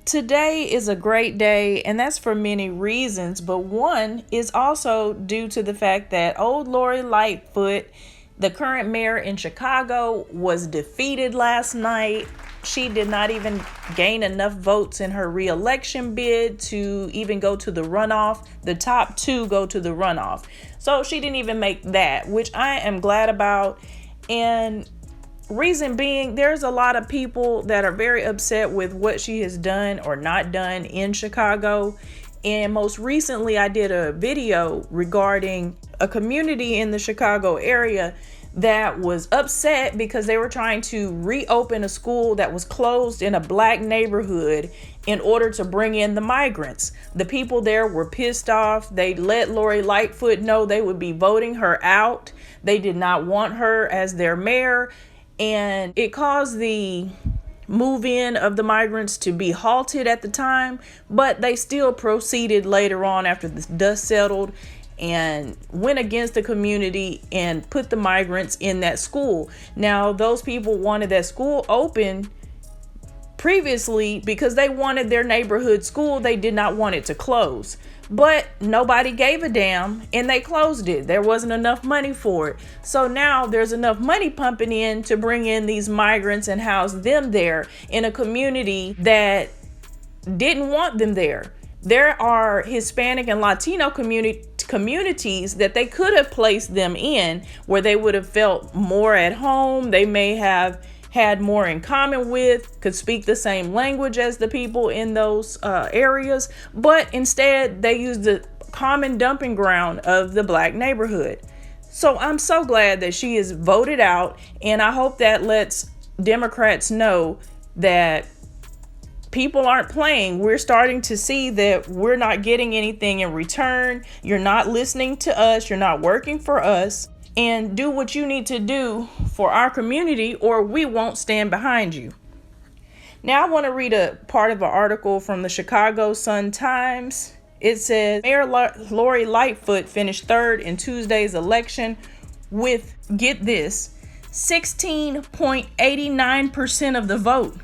Today is a great day, and that's for many reasons, but one is also due to the fact that old Lori Lightfoot, the current mayor in Chicago, was defeated last night. She did not even gain enough votes in her re-election bid to even go to the runoff. The top two go to the runoff. So she didn't even make that, which I am glad about. And reason being, there's a lot of people that are very upset with what she has done or not done in Chicago. And most recently, I did a video regarding a community in the Chicago area that was upset because they were trying to reopen a school that was closed in a black neighborhood in order to bring in the migrants. The people there were pissed off. They let Lori Lightfoot know they would be voting her out. They did not want her as their mayor. And it caused the move in of the migrants to be halted at the time, but they still proceeded later on after the dust settled and went against the community and put the migrants in that school. Now, those people wanted that school open previously because they wanted their neighborhood school. They did not want it to close. But nobody gave a damn and they closed it. There wasn't enough money for it. So now there's enough money pumping in to bring in these migrants and house them there in a community that didn't want them there. There are Hispanic and Latino communities that they could have placed them in where they would have felt more at home. They may have had more in common with, could speak the same language as the people in those areas, but instead they used the common dumping ground of the black neighborhood. So I'm so glad that she is voted out, and I hope that lets Democrats know that people aren't playing. We're starting to see that we're not getting anything in return. You're not listening to us. You're not working for us. And do what you need to do for our community, or we won't stand behind you. Now I want to read a part of an article from the Chicago Sun-Times. It says, Mayor Lori Lightfoot finished third in Tuesday's election with, get this, 16.89% of the vote.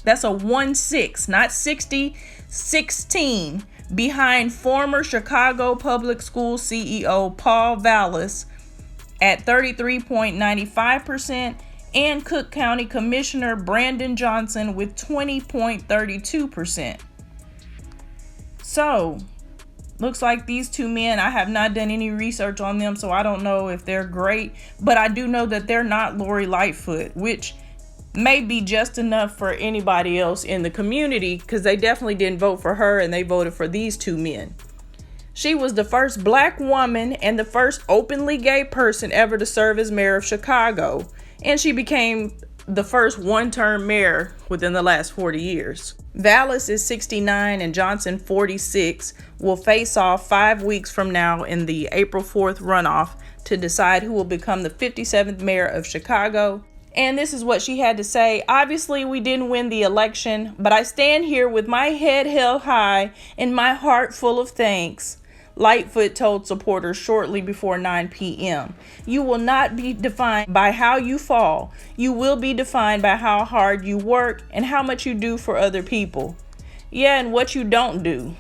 That's a 1-6, not 60, 16, behind former Chicago Public School CEO Paul Vallas at 33.95% and Cook County Commissioner Brandon Johnson with 20.32%. So, looks like these two men, I have not done any research on them, so I don't know if they're great, but I do know that they're not Lori Lightfoot, which may be just enough for anybody else in the community because they definitely didn't vote for her and they voted for these two men. She was the first black woman and the first openly gay person ever to serve as mayor of Chicago. And she became the first one-term mayor within the last 40 years. Vallas is 69 and Johnson 46 will face off 5 weeks from now in the April 4th runoff to decide who will become the 57th mayor of Chicago. And this is what she had to say. Obviously, we didn't win the election, but I stand here with my head held high and my heart full of thanks, Lightfoot told supporters shortly before 9 p.m. You will not be defined by how you fall. You will be defined by how hard you work and how much you do for other people. Yeah, and what you don't do.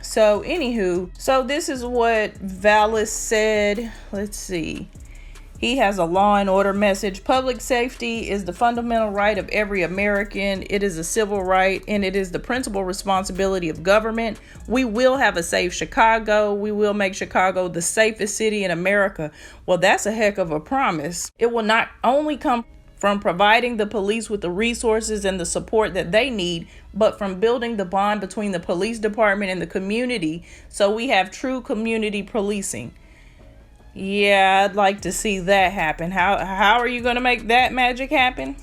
So, anywho, so this is what Vallas said. Let's see. He has a law and order message. Public safety is the fundamental right of every American. It is a civil right, and it is the principal responsibility of government. We will have a safe Chicago. We will make Chicago the safest city in America. Well, that's a heck of a promise. It will not only come from providing the police with the resources and the support that they need, but from building the bond between the police department and the community so we have true community policing. Yeah, I'd like to see that happen. How are you going to make that magic happen?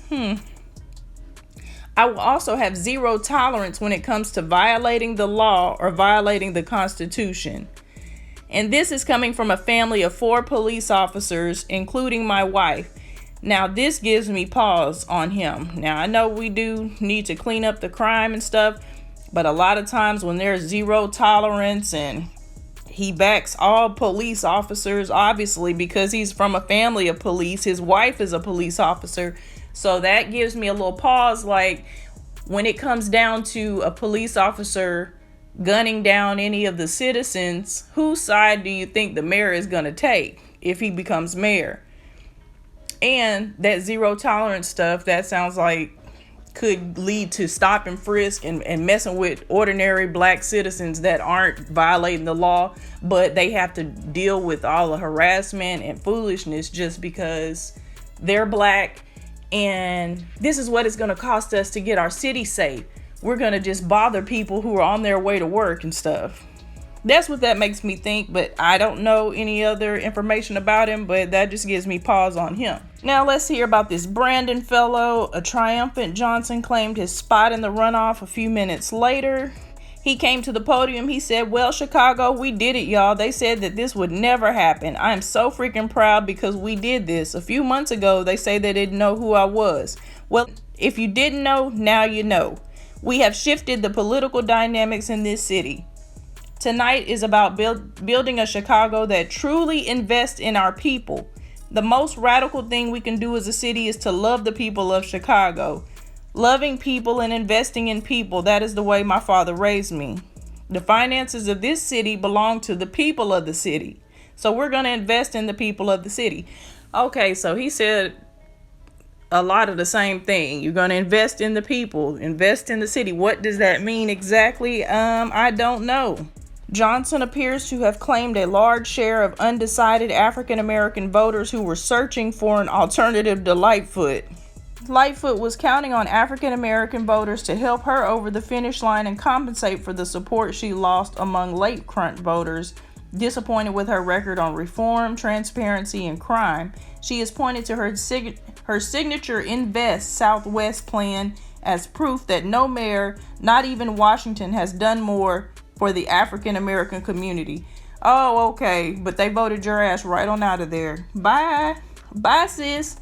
I will also have zero tolerance when it comes to violating the law or violating the Constitution. And this is coming from a family of 4 police officers, including my wife. Now, this gives me pause on him. Now, I know we do need to clean up the crime and stuff, but a lot of times when there's zero tolerance and he backs all police officers, obviously, because he's from a family of police. His wife is a police officer. So that gives me a little pause, like, when it comes down to a police officer gunning down any of the citizens, whose side do you think the mayor is going to take if he becomes mayor? And that zero tolerance stuff, that sounds like could lead to stop and frisk and messing with ordinary black citizens that aren't violating the law, but they have to deal with all the harassment and foolishness just because they're black. And this is what it's going to cost us to get our city safe. We're going to just bother people who are on their way to work and stuff. That's what that makes me think, but I don't know any other information about him, but that just gives me pause on him. Now let's hear about this Brandon fellow. A triumphant Johnson claimed his spot in the runoff a few minutes later. He came to the podium. He said, "Well, Chicago, we did it, y'all. They said that this would never happen. I am so freaking proud because we did this. A few months ago, they say they didn't know who I was. Well, if you didn't know, now you know. We have shifted the political dynamics in this city. Tonight is about building a Chicago that truly invests in our people. The most radical thing we can do as a city is to love the people of Chicago. Loving people and investing in people, that is the way my father raised me. The finances of this city belong to the people of the city. So we're going to invest in the people of the city." Okay, so he said a lot of the same thing. You're going to invest in the people, invest in the city. What does that mean exactly? I don't know. Johnson appears to have claimed a large share of undecided African American voters who were searching for an alternative to Lightfoot. Lightfoot was counting on African American voters to help her over the finish line and compensate for the support she lost among Lakefront voters, disappointed with her record on reform, transparency, and crime. She has pointed to her signature Invest Southwest plan as proof that no mayor, not even Washington, has done more for the African American community. Oh, okay, but they voted your ass right on out of there. Bye. Bye, sis.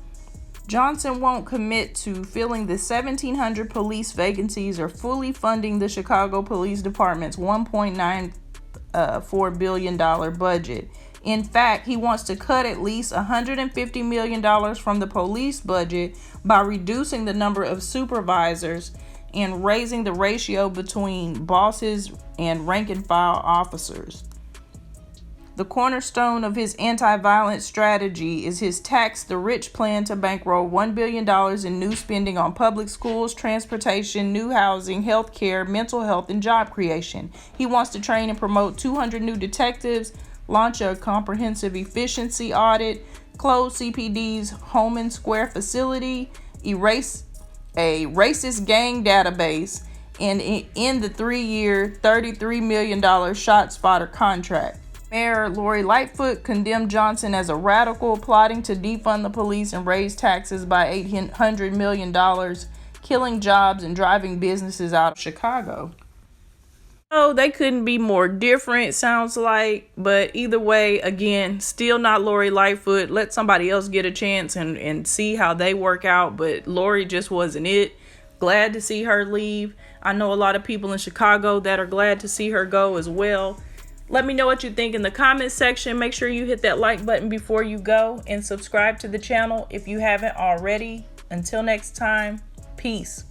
Johnson won't commit to filling the 1,700 police vacancies or fully funding the Chicago Police Department's $1.94 billion budget. In fact, he wants to cut at least $150 million from the police budget by reducing the number of supervisors and raising the ratio between bosses and rank-and-file officers. The cornerstone of his anti-violence strategy is his Tax the Rich plan to bankroll $1 billion in new spending on public schools, transportation, new housing, health care, mental health, and job creation. He wants to train and promote 200 new detectives, launch a comprehensive efficiency audit, close CPD's Holman Square facility, erase a racist gang database, and end the 3-year, $33 million ShotSpotter contract. Mayor Lori Lightfoot condemned Johnson as a radical, plotting to defund the police and raise taxes by $800 million, killing jobs and driving businesses out of Chicago. Oh, they couldn't be more different, sounds like. But either way, again, still not Lori Lightfoot. Let somebody else get a chance and see how they work out. But Lori just wasn't it. Glad to see her leave. I know a lot of people in Chicago that are glad to see her go as well. Let me know what you think in the comments section. Make sure you hit that like button before you go and subscribe to the channel if you haven't already. Until next time, peace.